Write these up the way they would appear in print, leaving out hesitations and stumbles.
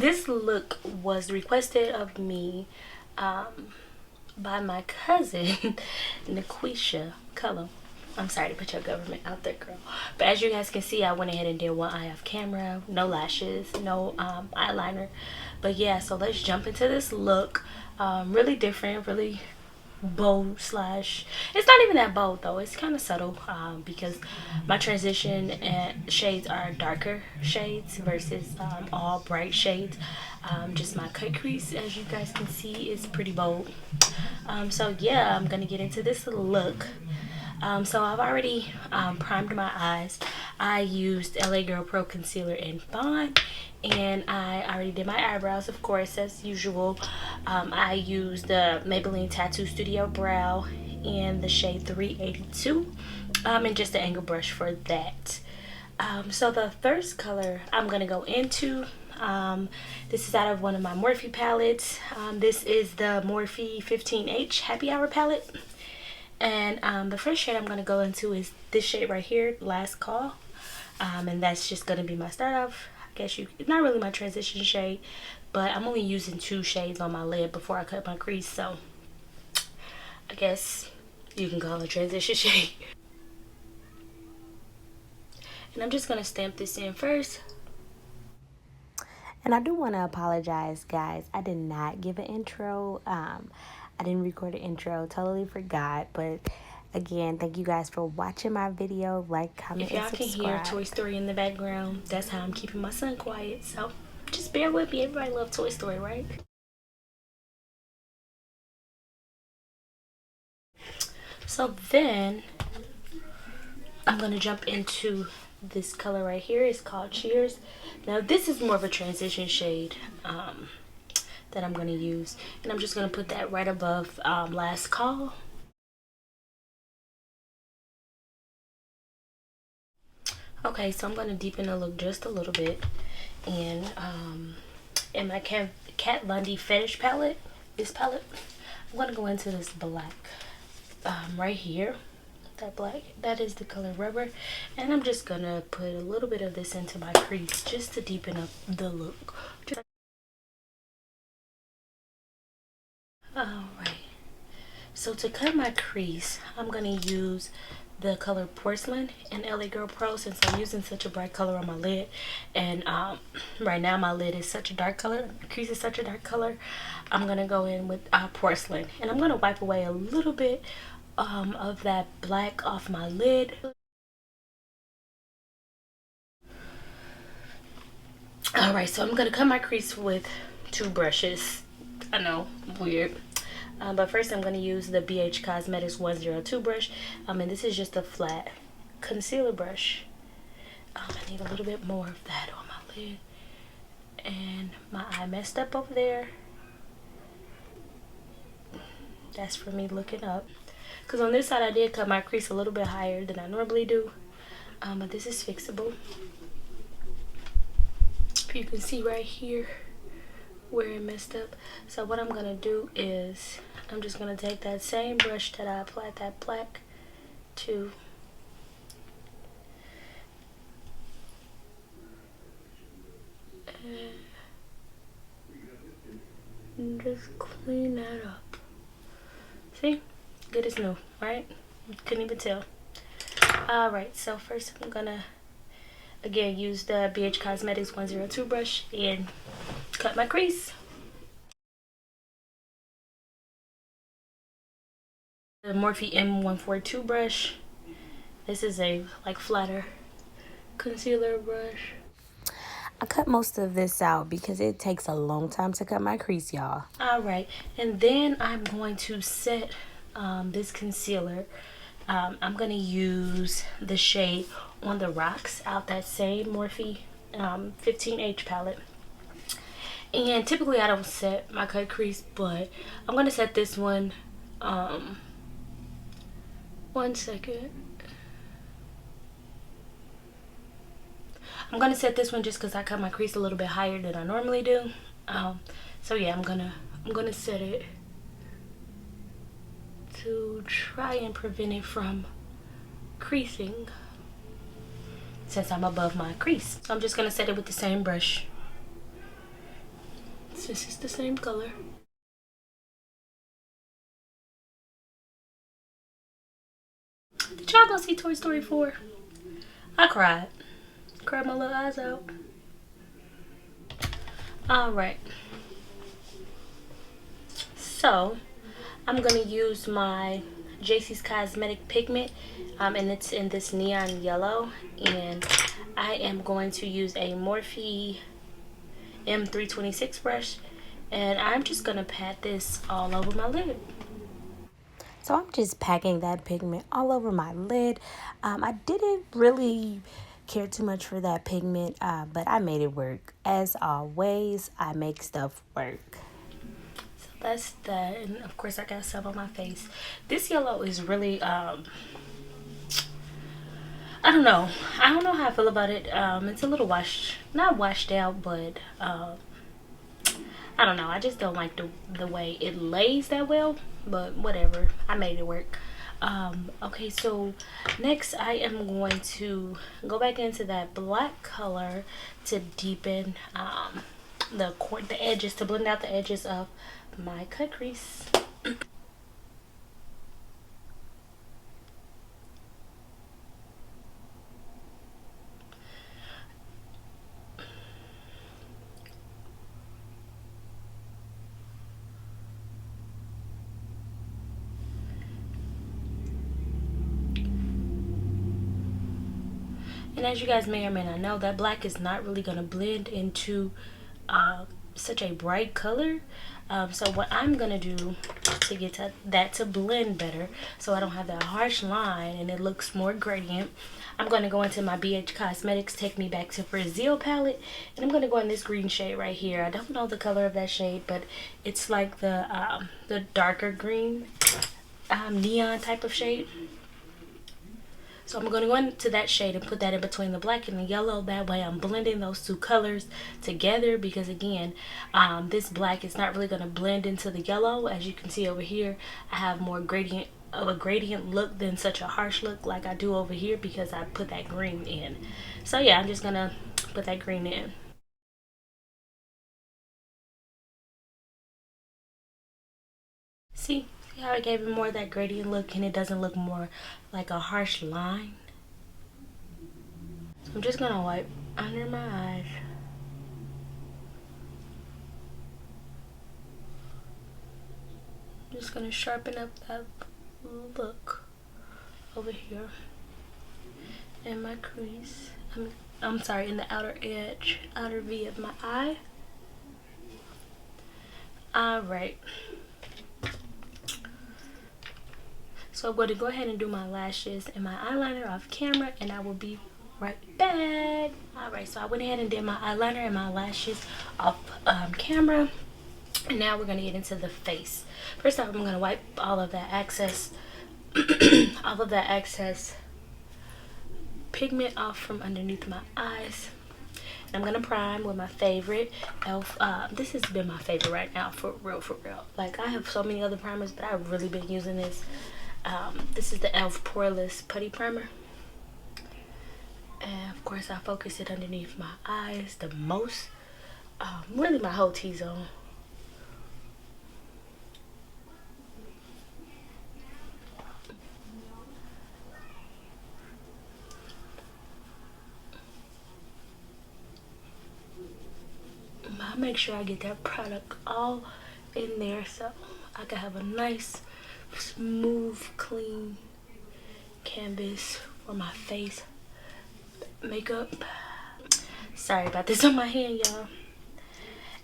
this look was requested of me by my cousin, Naquisha Color. I'm sorry to put your government out there, girl. But as you guys can see, I went ahead and did one eye off camera. No lashes, no eyeliner. But yeah, so let's jump into this look. Really different, really bold slash, it's not even that bold though, it's kind of subtle, because my transition and shades are darker shades versus all bright shades. Just my cut crease, as you guys can see, is pretty bold. So yeah, I'm gonna get into this look. So I've already primed my eyes. I used LA Girl Pro Concealer in Fawn, and I already did my eyebrows, of course, as usual. I used the Maybelline Tattoo Studio Brow in the shade 382, and just the angle brush for that. So the first color I'm going to go into, this is out of one of my Morphe palettes. This is the Morphe 15H Happy Hour palette. And the first shade I'm going to go into is this shade right here, Last Call. And that's just going to be my start off. I guess it's not really my transition shade, but I'm only using 2 shades on my lid before I cut my crease. So I guess you can call it a transition shade. And I'm just going to stamp this in first. And I do want to apologize, guys. I did not give an intro. I didn't record an intro. Totally forgot. But again, thank you guys for watching my video. Like, comment, and subscribe. If y'all can hear Toy Story in the background, that's how I'm keeping my son quiet. So just bear with me. Everybody loves Toy Story, right? So then I'm going to jump into this color right here. It's called Cheers. Now this is more of a transition shade that I'm going to use, and I'm just going to put that right above Last Call. Okay, so I'm going to deepen the look just a little bit, and in my Kat Von D Fetish palette, this palette, I'm going to go into this black right here. That black, that is the color Rubber, and I'm just gonna put a little bit of this into my crease just to deepen up the look. Alright, so to cut my crease, I'm gonna use the color Porcelain in LA Girl Pro, since I'm using such a bright color on my lid, and right now my lid is such a dark color, the crease is such a dark color. I'm gonna go in with Porcelain, and I'm gonna wipe away a little bit of that black off my lid. Alright, so I'm going to cut my crease with 2 brushes. I know, weird. But first I'm going to use the BH Cosmetics 102 brush. And this is just a flat concealer brush. I need a little bit more of that on my lid. And my eye messed up over there. That's for me looking up. Because on this side I did cut my crease a little bit higher than I normally do. But this is fixable. You can see right here where it messed up. So what I'm going to do is I'm just going to take that same brush that I applied that black to. And just clean that up. See? Good as new, right? Couldn't even tell. Alright, so first I'm gonna again use the BH Cosmetics 102 brush and cut my crease. The Morphe M142 brush. This is a like flatter concealer brush. I cut most of this out because it takes a long time to cut my crease, y'all. Alright, and then I'm going to set this concealer. I'm going to use the shade On the Rocks out that same Morphe 15H palette. And typically I don't set my cut crease, but I'm going to set this one. One second. I'm going to set this one just because I cut my crease a little bit higher than I normally do. So yeah, I'm gonna set it to try and prevent it from creasing since I'm above my crease. So I'm just gonna set it with the same brush since it's the same color. Did y'all go see Toy Story 4? I cried. Cried my little eyes out. Alright. So, I'm going to use my Jacycosmetics pigment. And it's in this neon yellow. And I am going to use a Morphe M326 brush. And I'm just going to pat this all over my lid. So I'm just packing that pigment all over my lid. I didn't really care too much for that pigment, but I made it work. As always, I make stuff work. So that's that, and of course I got some on my face. This yellow is really, I don't know. I don't know how I feel about it. It's a little not washed out, but I don't know. I just don't like the way it lays that well, but whatever. I made it work. Okay, so next I am going to go back into that black color to deepen the edges, to blend out the edges of my cut crease. And as you guys may or may not know, that black is not really going to blend into such a bright color. So what I'm going to do to get that to blend better, so I don't have that harsh line and it looks more gradient, I'm going to go into my BH Cosmetics Take Me Back to Brazil palette. And I'm going to go in this green shade right here. I don't know the color of that shade, but it's like the darker green neon type of shade. So I'm going to go into that shade and put that in between the black and the yellow. That way I'm blending those two colors together, because again, this black is not really going to blend into the yellow. As you can see over here, I have more gradient of a gradient look than such a harsh look like I do over here, because I put that green in. So yeah, I'm just going to put that green in. See how I gave it more of that gradient look and it doesn't look more like a harsh line? So I'm just gonna wipe under my eyes. I'm just gonna sharpen up that look over here in my crease. I'm sorry, in the outer edge, outer V of my eye. Alright. So I'm going to go ahead and do my lashes and my eyeliner off camera, and I will be right back. Alright, so I went ahead and did my eyeliner and my lashes off camera. And now we're going to get into the face. First off, I'm going to wipe all of that excess pigment off from underneath my eyes. And I'm going to prime with my favorite e.l.f. This has been my favorite right now, for real. Like, I have so many other primers, but I've really been using this. This is the e.l.f. Poreless Putty Primer. And of course I focus it underneath my eyes the most. Really my whole T-zone. I make sure I get that product all in there so I can have a nice, smooth, clean canvas for my face makeup. Sorry about this on my hand, y'all.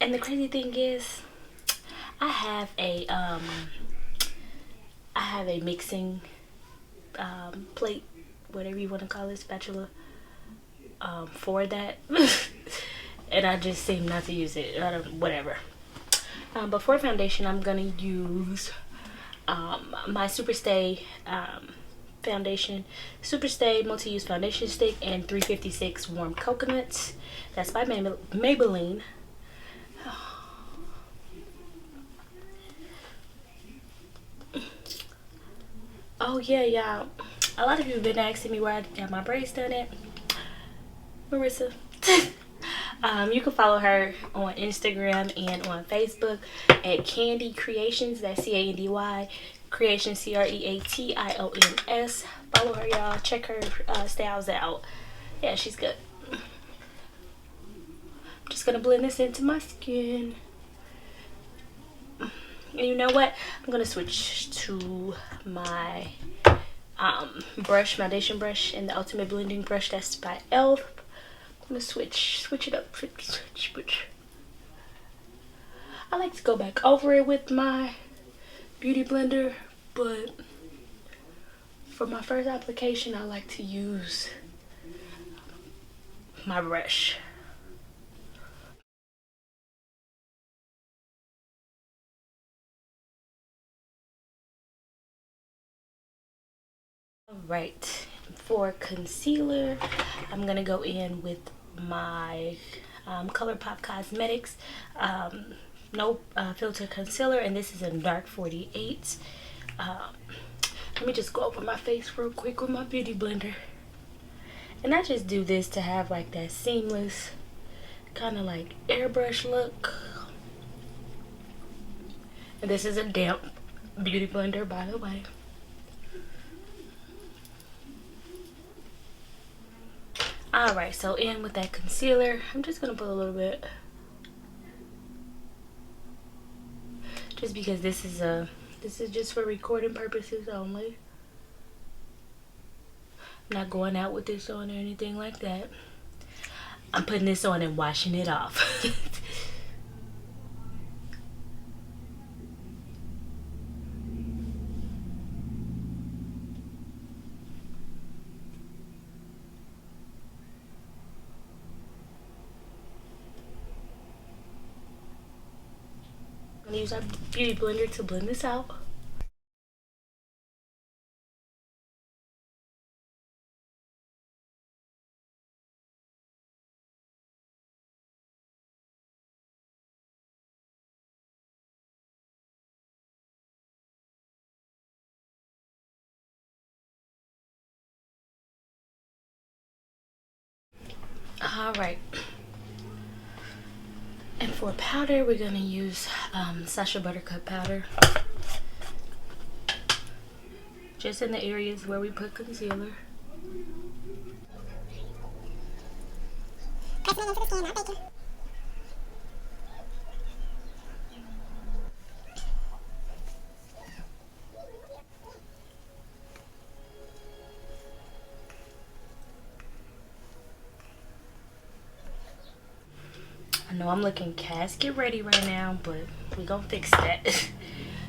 And the crazy thing is, I have a mixing plate, whatever you want to call it, spatula, for that. And I just seem not to use it. Whatever. But for foundation, I'm gonna use my Superstay foundation, Superstay multi-use foundation stick, and 356 warm coconuts. That's by Maybelline. Oh yeah, y'all. A lot of you have been asking me where I got my braids done at. Marissa. You can follow her on Instagram and on Facebook at Candy Creations. That's C-A-N-D-Y Creations, C-R-E-A-T-I-O-N-S. Follow her, y'all. Check her styles out. Yeah, she's good. I'm just gonna blend this into my skin. And you know what? I'm gonna switch to my brush, foundation brush, and the Ultimate Blending Brush. That's by e.l.f. I'm gonna switch it up. Switch. I like to go back over it with my beauty blender, but for my first application, I like to use my brush. Alright, for concealer, I'm gonna go in with my Colorpop Cosmetics no filter concealer, and this is in dark 48. Let me just go over my face real quick with my beauty blender, and I just do this to have like that seamless kind of like airbrush look. And this is a damp beauty blender, by the way. Alright, so in with that concealer, I'm just gonna put a little bit, just because this is just for recording purposes only. I'm not going out with this on or anything like that. I'm putting this on and washing it off. I'm gonna use our beauty blender to blend this out. Alright, and for powder, we're gonna use Sacha Buttercup powder, just in the areas where we put concealer. I know I'm looking casket ready right now, but we gonna fix that.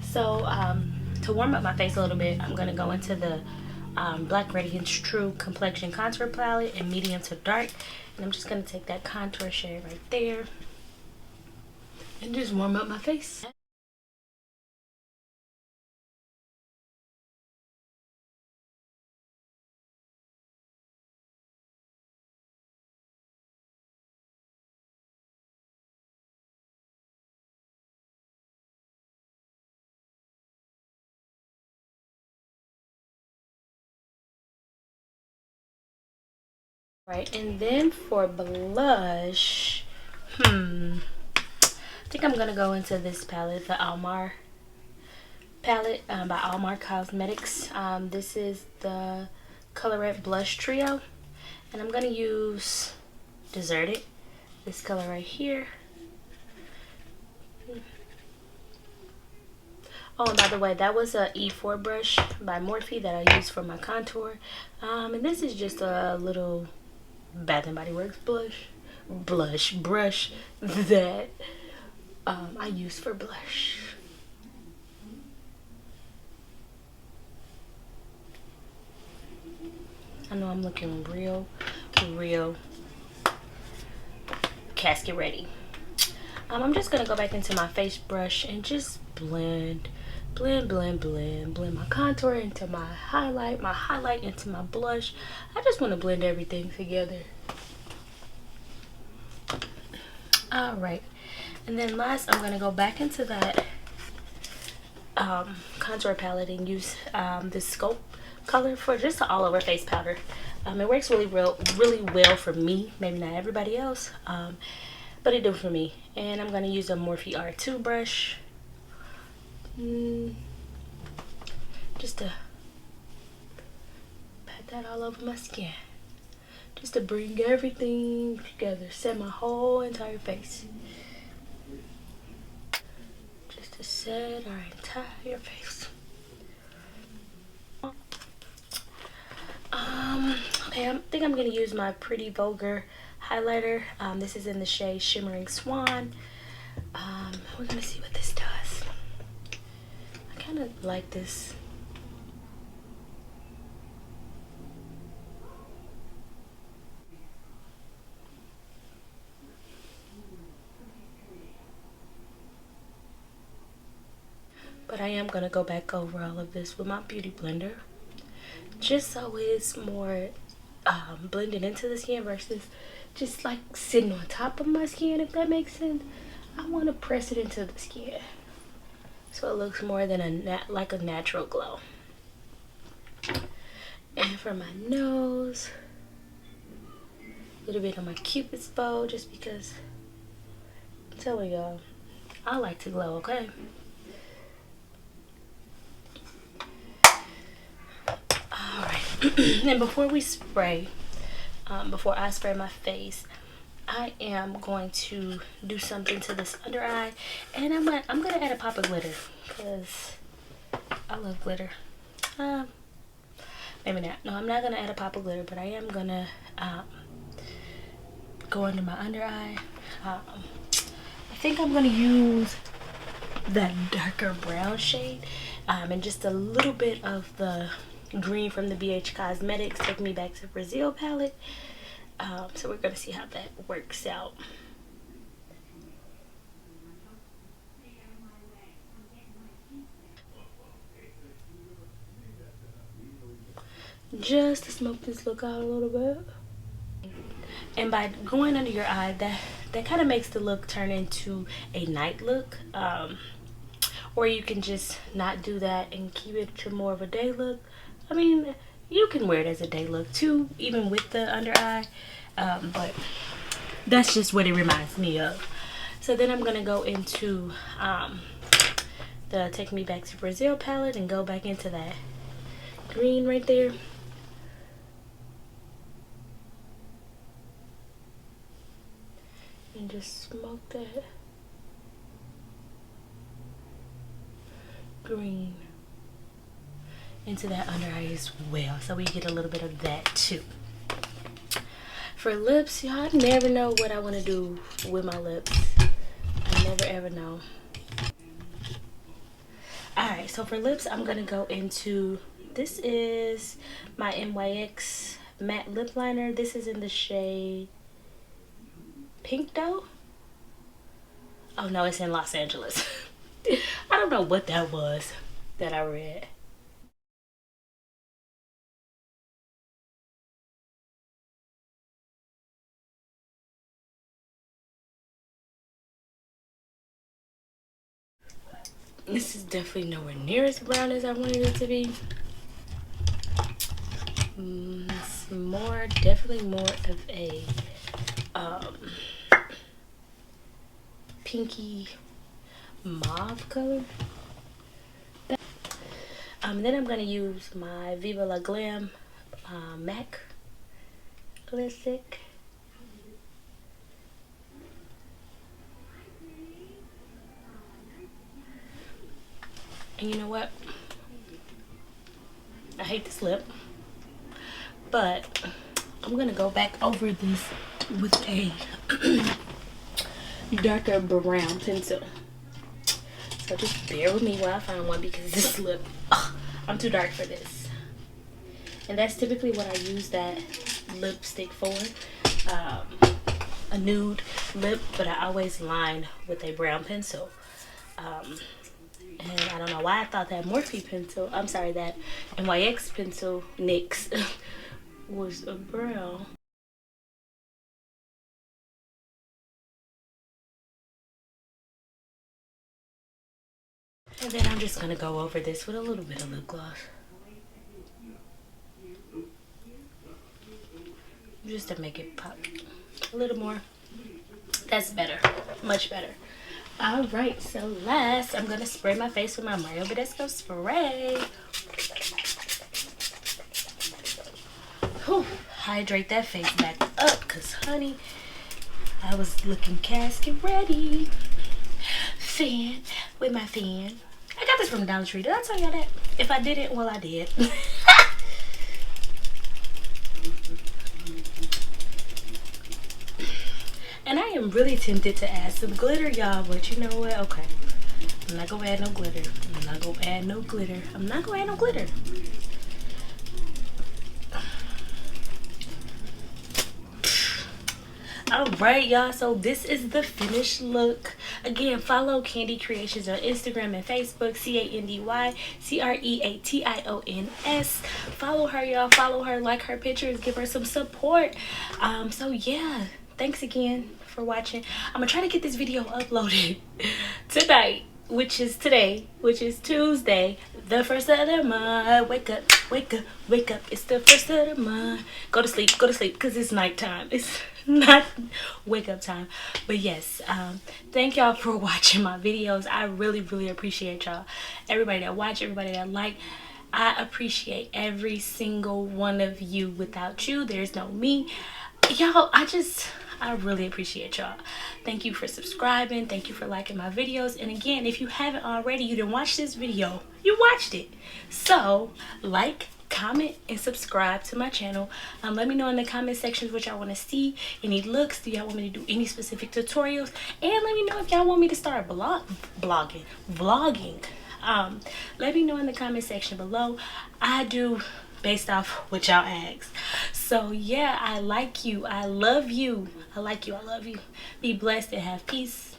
So to warm up my face a little bit, I'm gonna go into the Black Radiance True Complexion Contour Palette in medium to dark, and I'm just gonna take that contour shade right there and just warm up my face. Right, and then for blush, I think I'm gonna go into this palette, the Almar palette by Almar Cosmetics. This is the Colorette Blush Trio, and I'm gonna use Deserted, this color right here. Oh, and by the way, that was a E4 brush by Morphe that I used for my contour, and this is just a little Bath and Body Works brush that I use for blush. I know I'm looking real casket ready. I'm just gonna go back into my face brush and just blend my contour into my highlight into my blush. I just want to blend everything together. All right, and then last, I'm gonna go back into that contour palette and use this Scope color for just an all over face powder. It works really well for me, maybe not everybody else, but it do for me. And I'm going to use a Morphe R2 brush just to pat that all over my skin, just to bring everything together, set my whole entire face, just to set our entire face. Okay, I think I'm gonna use my Pretty Vulgar highlighter. This is in the shade Shimmering Swan. We're gonna see what this does. I kind of like this. But I am gonna go back over all of this with my beauty blender, just so it's more blended into the skin versus just like sitting on top of my skin, if that makes sense. I want to press it into the skin so it looks more than like a natural glow. And for my nose, a little bit on my Cupid's bow, just because I'm telling y'all, I like to glow, okay? Alright, and before we spray, before I spray my face, I am going to do something to this under eye, and I'm gonna add a pop of glitter because I love glitter. Maybe not. No, I'm not gonna add a pop of glitter, but I am gonna go under my under eye. I think I'm gonna use that darker brown shade, and just a little bit of the green from the BH Cosmetics Take Me Back to Brazil palette. So we're gonna see how that works out. Just to smoke this look out a little bit. And by going under your eye, that kind of makes the look turn into a night look. Or you can just not do that and keep it to more of a day look. I mean, you can wear it as a day look too, even with the under eye. But that's just what it reminds me of. So then I'm gonna go into the Take Me Back to Brazil palette and go back into that green right there. And just smoke that green into that under eye as well, so we get a little bit of that too. For lips, y'all, I never know what I want to do with my lips. I never ever know. Alright, so for lips, I'm gonna go into, this is my NYX matte lip liner. This is in the shade Pink Dough. Oh no, it's in Los Angeles. I don't know what that was that I read. This is definitely nowhere near as brown as I wanted it to be. It's definitely more of a pinky mauve color. Then I'm gonna use my Viva La Glam MAC lipstick. And you know what? I hate this lip, but I'm gonna go back over this with a darker brown pencil. So just bear with me while I find one, because this lip, I'm too dark for this. And that's typically what I use that lipstick for, a nude lip, but I always line with a brown pencil. And I don't know why I thought that Morphe pencil, I'm sorry, that NYX pencil, NYX, was a brown. And then I'm just gonna go over this with a little bit of lip gloss. Just to make it pop a little more. That's better. Much better. Alright, so last, I'm gonna spray my face with my Mario Bedescu spray. Whew. Hydrate that face back up, because honey, I was looking casket ready. Fan with my fan. I got this from Dollar Tree. Did I tell y'all that? If I didn't, well, I did. And I am really tempted to add some glitter, y'all, but you know what? Okay. I'm not gonna add no glitter. I'm not gonna add no glitter. I'm not gonna add no glitter. Alright, y'all, so this is the finished look. Again, follow Candy Creations on Instagram and Facebook, CandyCreations. Follow her, y'all. Follow her, like her pictures, give her some support. So yeah, thanks again for watching. I'm gonna try to get this video uploaded tonight, which is today, which is Tuesday, the 1st of the month. Wake up, wake up, wake up. It's the 1st of the month. Go to sleep, because it's nighttime. It's not wake up time. But yes, thank y'all for watching my videos. I really, really appreciate y'all. Everybody that watch, everybody that like. I appreciate every single one of you. Without you, there's no me. Y'all, I really appreciate y'all. Thank you for subscribing. Thank you for liking my videos. And again, if you haven't already, you didn't watch this video, you watched it. So like, comment, and subscribe to my channel. Let me know in the comment sections what y'all want to see. Any looks, do y'all want me to do any specific tutorials? And let me know if y'all want me to start vlogging. Let me know in the comment section below. I do based off what y'all ask. So yeah, I like you. I love you. I like you. I love you. Be blessed and have peace.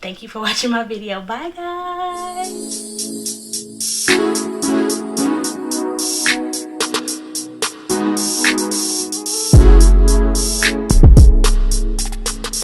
Thank you for watching my video. Bye, guys.